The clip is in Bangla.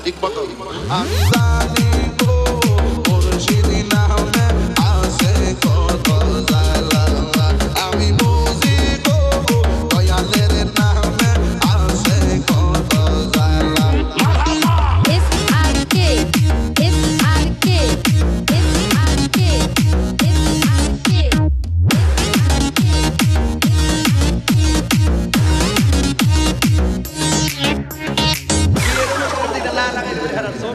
ঠিক মতো আমি জানি গো মুর্শিদি নামে আছে কত জালা আমি বুঝি গো দয়ালের নামে আছে কত জালা SRK, SRK, SRK, SRK. Hindi na lalaki ng harap so,